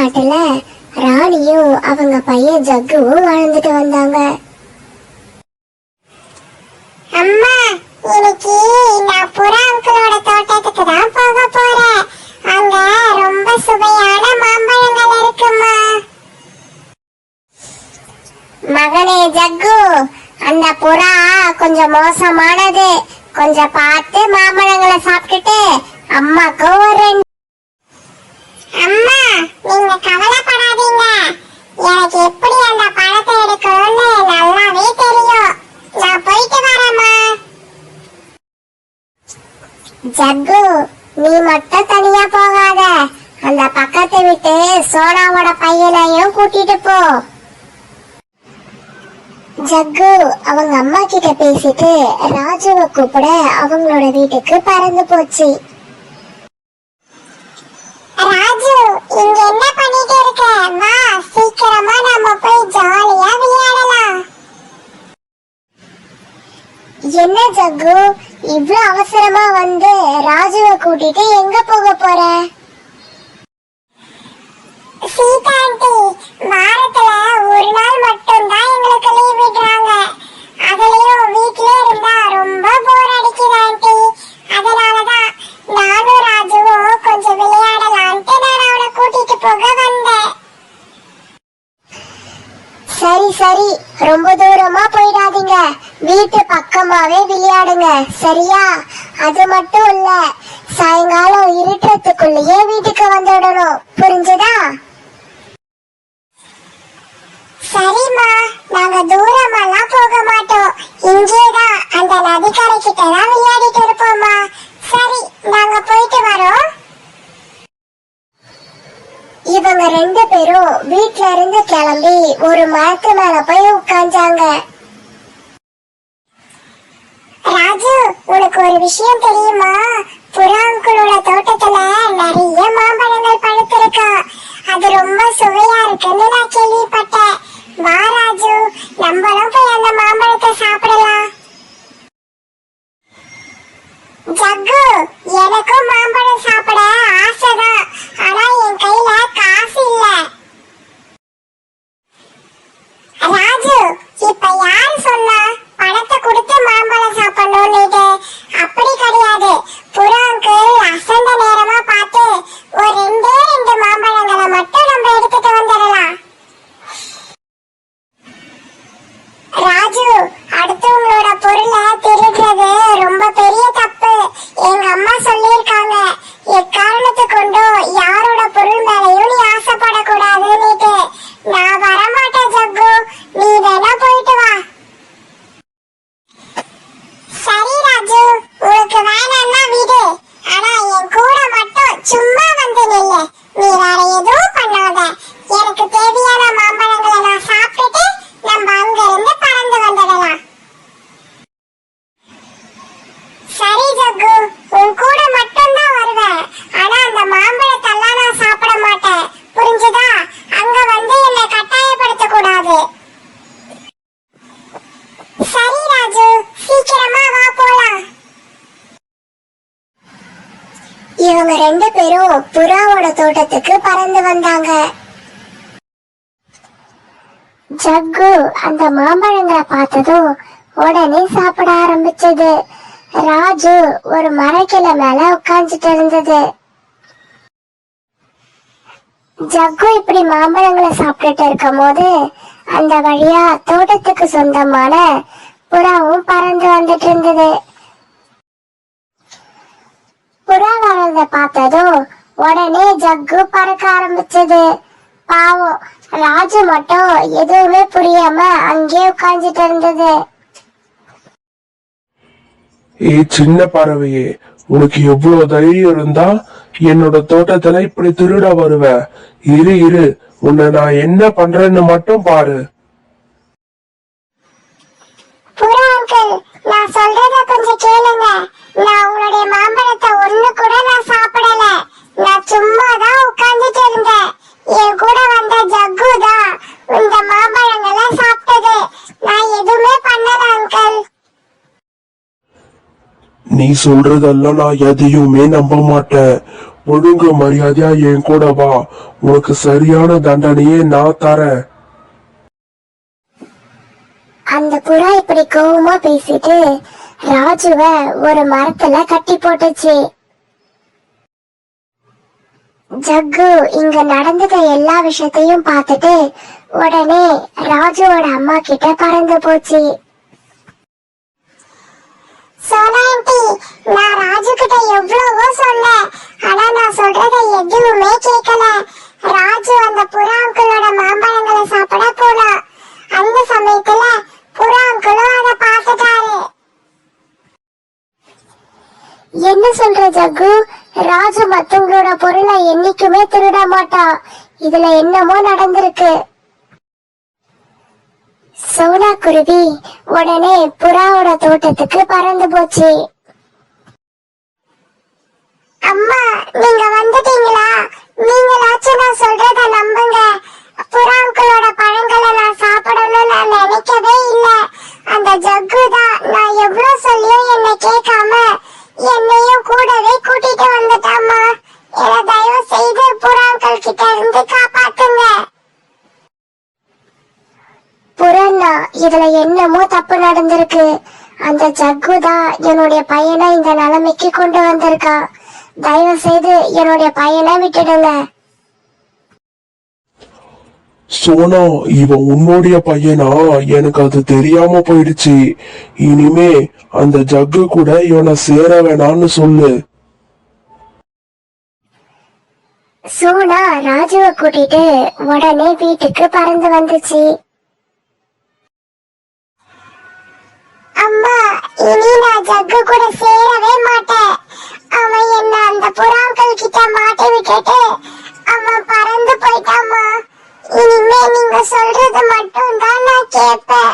காட்டுல ராணியும் அவங்க பையன் ஜக்குவும் வாழ்ந்துட்டு வந்தாங்க. அம்மா, இன்னைக்கு நான் புறா அங்கிளோட தோட்டத்துக்கு தான் போக போறேன். அங்க ரொம்ப சுவையான மாம்பழங்கள் இருக்குமா. மகனே ஜக்கு, அந்த புறா கொஞ்சம் மோசமானது. கொஞ்சம் பார்த்து மாம்பழங்களை சாப்பிட்டுட்டு அம்மாக்கு ஒரு. அம்மா, நீங்க கவலைப்படாதீங்க. எனக்கு எப்படி அந்த பழத்தை எடுக்கணும்னு நல்லாவே தெரியும். நான் போயிட்டு வரேம்மா. ஜக்கு, நீ மட்டும் தனியா போகாத. அந்த பக்கத்து விட்டு சோனாவோட பையனையும் கூட்டிட்டு போ. ஜக்கு அவங்க அம்மா கிட்ட பேசிட்டு ராஜுவை கூப்பிட அவங்களோட வீட்டுக்கு பறந்து போச்சு. ராஜு, இங்க என்ன பண்ணிட்டு இருக்க? வா, சீக்கிரமா நம்ம போய் ஜாலியா விளையாடலாம். என்ன ஜக்கு, இவ்ளோ அவசரமா வந்து ராஜுவை கூட்டிட்டு எங்க போக போற? சீதா ஆண்டி, வாரத்துல ஒரு நாள் மட்டும் தான் எங்களுக்கு லீவ் விடுறாங்க. அதுலயும் வீட்ல இருந்தா ரொம்ப போர் அடிக்குது ஆண்டி. அதனாலதான் நானும் ராஜுவும் கொஞ்சம் விளையாடலான்ட்டு நான் அவனை கூட்டிட்டு போக வந்தேன். சரி சரி, ரொம்ப தூரமா போயிடாதீங்க. வீட்டு பக்கமாவே விளையாடுங்க, சரியா? அது மட்டும் இல்ல, சாயங்காலம் இருட்டுறதுக்குள்ளேயே வீட்டுக்கு வந்துடணும், புரிஞ்சுதா? சரிம்மா, நாங்க தூரமெல்லாம் போக மாட்டோம். இங்கேதான் அந்த நதிக்கரை கிட்ட தான் விளையாடிட்டு இருப்போம்மா. சரி, நாங்க போயிட்டு வரோம். இவங்க ரெண்டு பேரும் வீட்ல இருந்து கிளம்பி ஒரு மரத்து மேல போய் உட்கார்ந்தாங்க. ராஜு, உனக்கு ஒரு விஷயம் தெரியுமா? புறா அங்கிளோட தோட்டத்துல நிறைய மாம்பழங்கள் பழுத்திருக்கா. அது ரொம்ப சுவையா இருக்குன்னு நான் கேள்விப்பட்டேன். வா ராஜு, நம்மளும் போய் அந்த மாம்பழத்தை சாப்பிடலாம். ஜக்கு, எனக்கும் மாம்பழம் சாப்பிட ஆசைதான். ஆனா என் கையில காசு இல்ல. ராஜு, இப்ப யாரு சொன்னா பணத்தை கொடுத்து மாம்பழம் சாப்பிடணும்னு? அப்படி கிடையாது. புறா அங்கிள் அசந்த நேரமா பார்த்து ஒரு ரெண்டு மாம்பழங்களை மட்டும் நம்ம எடுத்துட்டு வந்துடலாம். ராஜு, அடுத்தவங்களோட பொருளை திருடுறது ரொம்ப பெரிய தப்பு. எங்க அம்மா சொல்லியிருக்காங்க, எக்காரணத்தை கொண்டும் யாரோட பொருள் மேலையும் நீ ஆசைப்படக்கூடாதுன்னு. நான் வரமாட்டேன் ஜக்கு, நீ வேணா போயிட்டு வா. சரி ராஜு, உனக்கு வேணாம்னா விடு. ஆனா என் கூட மட்டும் சும்மா வந்து நில்லு. நீ வேற எதுவும் பண்ணாத. எனக்கு தேவையான மாம்பழங்களை நான் சாப்பிட்டுட்டு நம்ம அங்க இருந்து பறந்து வந்துடலாம். சரி ஜக்கு, உன் கூட மட்டும் தான் வருவேன். ஆனா அந்த மாம்பழத்தெல்லாம் நான் சாப்பிட மாட்டேன், புரிஞ்சுதா? அங்க வந்து என்னை கட்டாயப்படுத்த கூடாது. சரி ராஜு, சீக்கிரமா வா போலாம். இவங்க ரெண்டு பேரும் புறாவோட தோட்டத்துக்கு பறந்து வந்தாங்க. ஜக்கு அந்த மாம்பழங்களை பார்த்ததும் உடனே சாப்பிட ஆரம்பிச்சது. ராஜு ஒரு மரக்கிளை மேல உட்கார்ந்துட்டு இருந்தது. ஜக்கு இப்படி மாம்பழங்களை சாப்பிட்டுட்டு இருக்கும் போது அந்த வழியா தோட்டத்துக்கு சொந்தமான புறாவும் பறந்து வந்துட்டு இருந்தது. புறா வரத பார்த்ததும் உடனே ஜக்கு பறக்க ஆரம்பிச்சது. பாவம், ராஜு மட்டும் எதுவுமே புரியாம அங்கே உட்கார்ந்துட்டு இருந்தது. சின்ன பறவையே, உனக்கு எவ்வளவு தைரியம் இருந்தா என்னோட தோட்டத்துல இப்படி திருட வருவ? இரு, உன்னை நான் என்ன பண்றேன்னு மட்டும் பாரு. புறா அங்கிள், நான் சொல்றத கொஞ்சம் கேளுங்க. நான் உங்களுடைய மாம்பழத்தை ஒண்ணு கூட நான் சாப்பிடல. நான் சும்மா தான் உட்கார்ந்துட்டு இருந்தேன். என் கூட வந்த ஜக்கு தான் இந்த மாம்பழங்களை சாப்பிட்டது. நான் எதுவுமே பண்ணல அங்கிள். நீ சொல்றதெல்லாம் நான் எதையுமே நம்ப மாட்டேன். ஒழுங்கு மரியாதையா என் கூட வா, உனக்கு சரியான தண்டனையே நான் தரேன். அந்த புறா இப்படி கோவமா பேசிட்டு ராஜுவ ஒரு மரத்துல கட்டி போட்டுச்சு. ஜக்கு இங்க நடந்தத எல்லா விஷயத்தையும் பார்த்துட்டு உடனே ராஜுவோட அம்மா கிட்ட பறந்து போச்சு. சோனா ஆண்டி, நான் ராஜு கிட்ட எவ்வளவோ சொன்னேன், ஆனா நான் சொல்றத எதுவுமே கேட்கல. ராஜு அந்த புறா அங்கிளோட மாம்பழங்களை சாப்பிட போனான். அந்த சமயத்துல புறா அங்கிளும் அதை பார்த்துட்டாரு. என்ன சொல்ற ஜக்கு? ராஜு மத்தவங்களோட பொருளை என்னைக்குமே திருட மாட்டான். இதுல என்னமோ நடந்திருக்கு. சோனா குருவி உடனே புறாவோட தோட்டத்துக்கு பறந்து போச்சு. அம்மா, நீங்க வந்துட்டீங்களா? நீங்களாச்சும் நான் சொல்றத நம்புங்க. புறா அங்கிளோட பழங்களை நான் சாப்பிடணும்னு நான் நினைக்கவே இல்ல. அந்த ஜக்கு தான் நான் எவ்வளவு சொல்லியும் என்னை கேட்காம என்னையும் கூடவே கூட்டிட்டு வந்துட்டாமா. என்னை தயவு செய்து புறா அங்கிள் கிட்ட இருந்து காப்பாத்துங்க. புறன்னா இதுல என்னமோ தப்பு நடந்திருக்கு. அந்த ஜக்கு தான் என்னுடைய பையனை இந்த நிலைமைக்கு கொண்டு வந்திருக்கா. தயவு செய்து என்னுடைய பையனை விட்டுடுங்க. சோனா, இவன் உன்னுடைய பையனா? எனக்கு அது தெரியாம போயிடுச்சு. இனிமே அந்த ஜக்கு கூட இவனை சேர வேணான்னு சொல்லு. சோனா ராஜுவை கூட்டிட்டு உடனே வீட்டுக்கு பறந்து வந்துச்சு. அம்மா, இனி நான் ஜக்கு கூட சேரவே மாட்டேன். அவன் என்ன அந்த புறா அங்கிள் கிட்ட மாட்டி விட்டுட்டு அவன் பறந்து போயிட்டாமா. இனிமே நீங்க சொல்றது மட்டும் தான் நான் கேட்பேன்.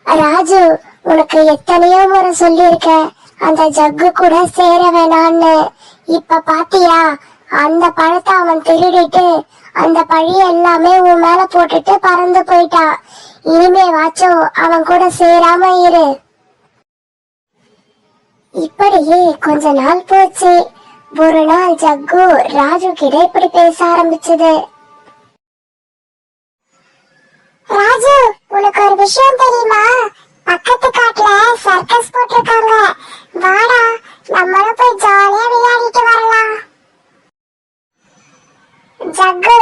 ராஜு, உனக்கு எத்தனையோ முறை சொல்லியிருக்கேன் அந்த ஜக்கு கூட சேர வேணான்னு. இப்ப பாத்தியா, அந்த பழத்தை அவன் திருடிட்டு அந்த பழி எல்லாமே உன் மேல போட்டுட்டு பறந்து போயிட்டான். இனிமே வாச்சும் அவன் கூட சேராம இரு. இப்படியே கொஞ்ச நாள் போச்சு. ஒரு நாள் ஜக்கு ராஜு கிட்ட இப்படி பேச ஆரம்பிச்சது. ராஜு, உனக்கு ஒரு விஷயம் தெரியுமா? பக்கத்து காட்டுல சர்க்கஸ் போட்டிருக்காங்க. வாடா, நம்மளும் போய் ஜாலியா விளையாடிட்டு வரலாம். ஜக்கு,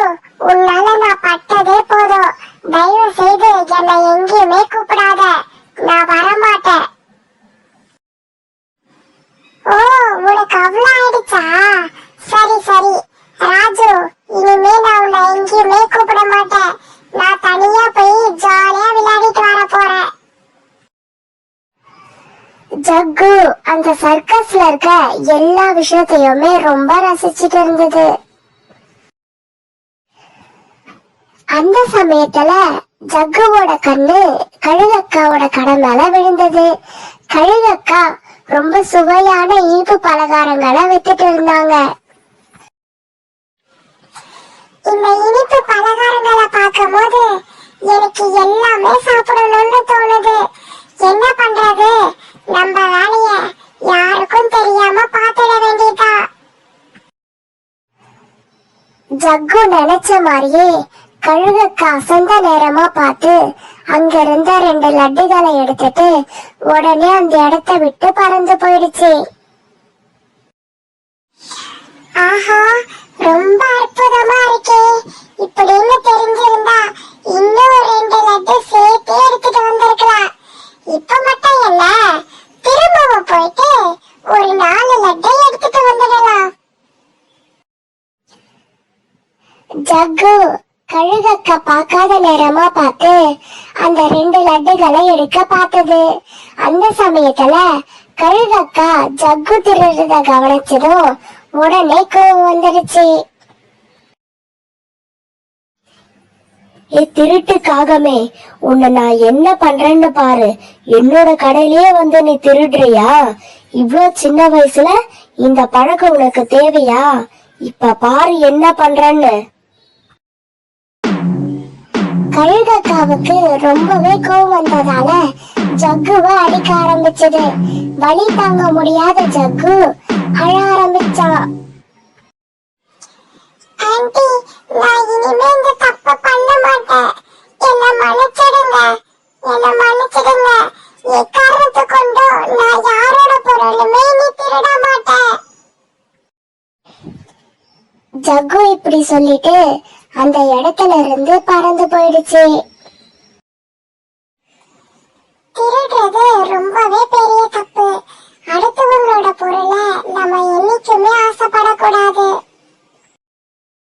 உன்னால நான் பட்டதே போதும். தயவு செய்து என்னை எங்கேயுமே கூப்பிடாத. நான் வரமாட்டேன். ஓ, உனக்கு அவ்வளவு ஆயிடுச்சா? சரி சரி ராஜு, இனிமே நான் உன்னை எங்கேயுமே கூப்பிட மாட்டேன். நான் தனியா போய் ஜாலியா விளையாடிட்டு வர போறேன். ஜக்கு அந்த சர்க்கஸ்ல இருக்க எல்லா விஷயத்தையுமே ரொம்ப ரசிச்சுட்டு இருந்தது. அந்த சமயத்துல ஜக்குவோட கண்ணு கழுகக்காவோட கடை மேல விழுந்தது. கழுகக்கா ரொம்ப சுவையான இனிப்பு பலகாரங்களை வித்துட்டு இருந்தாங்க. இந்த இனிப்பு பலகாரங்களை பார்க்கும் போது எனக்கு எல்லாமே சாப்பிடணும்னு தோணுது. என்ன பண்றது? நம்ம வேலைய யாருக்கும் தெரியாம பாத்துட வேண்டியதா. ஜக்கு நினைச்ச மாதிரியே கழுகக்கா அசந்த நேரமா பார்த்து அங்க இருந்த 2 லட்டுகளை எடுத்துட்டு உடனே அந்த இடத்தை விட்டு பறந்து போயிடுச்சு. ஆஹா, ரொம்ப அற்புதமா இருக்கே. இப்படின்னு தெரிஞ்சிருந்தா இன்னும் 2 லட்டு சேர்த்து எடுத்துட்டு வந்திருக்கலாம். இப்ப மட்டும் இல்ல, திரும்பவும் போயிட்டு ஒரு 4 லட்டை எடுத்துட்டு வந்துடலாம். ஜக்கு கழுகக்கா பார்க்காத நேரமா பார்த்து அந்த 2 லட்டுகளை எடுக்க பார்த்தது. அந்த சமயத்துல கழுகக்கா ஜக்கு திருடுறத கவனிச்சதும் உடனே கோவம் வந்துடுச்சு. திருட்டுக்காகமே உன்னை நான் என்ன பண்றேன்னு பாரு. என்னோட கடையிலேயே வந்து நீ திருடுறியா? இவ்ளோ சின்ன வயசுல இந்த பழக்கம் உனக்கு தேவையா? இப்ப பாரு என்ன பண்றேன்னு. கழுகக்காவுக்கு ரொம்பவே கோவம் வந்ததால ஜக்குவை அடிக்க ஆரம்பிச்சது. வலி தாங்க முடியாத ஜக்கு அழ ஆரம்பிச்சான். ஆண்டி, நான் இனிமே இந்த தப்ப பண்ண மாட்டேன். என்ன மன்னிச்சிடுங்க, என்ன மன்னிச்சிடுங்க. எக்காரணத்தை கொண்டு நான் யாரோட பொருளுமே நீ திருட மாட்டேன். ஜக்கு இப்படி சொல்லிட்டு அந்த இடத்துல இருந்து பறந்து போயிடுச்சு.